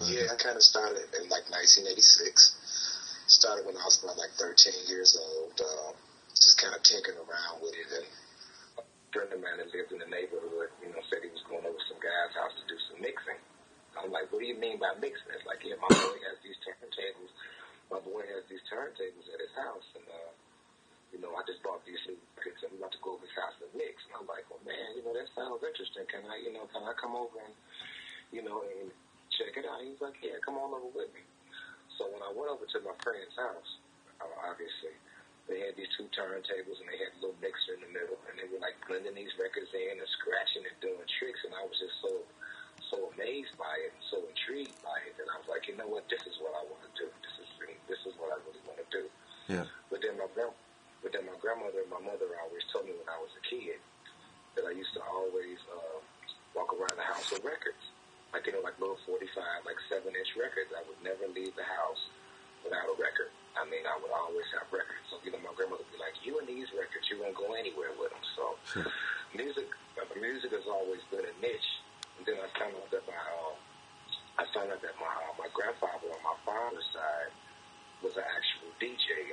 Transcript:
Yeah, I kind of started in like 1986. Started when I was about like 13 years old. Just kind of tinkering around with it. And a friend of mine that lived in the neighborhood, said he was going over some guy's house to do some mixing. I'm like, what do you mean by mixing? It's like, yeah, my boy has these turntables. My boy has these turntables at his house, and I just bought these new records, and we about to go over his house and mix. And I'm like, well, man, that sounds interesting. Can I come over and and check it out? He was like, yeah, come on over with me. So when I went over to my friend's house, obviously, they had these two turntables, and they had a little mixer in the middle, and they were like blending these records in and scratching and doing tricks, and I was just so amazed by it, so intrigued by it, and I was like, you know what, this is what I want to do. This is what I really want to do. Yeah. But then my grandmother and my mother always told me when I was a kid that I used to always walk around the house with records. Like little 45, like 7-inch records. I would never leave the house without a record. I mean, I would always have records. So, my grandmother would be like, you and these records, you won't go anywhere with them. So, music has always been a niche. And then I found out that my grandfather on my father's side was an actual DJ,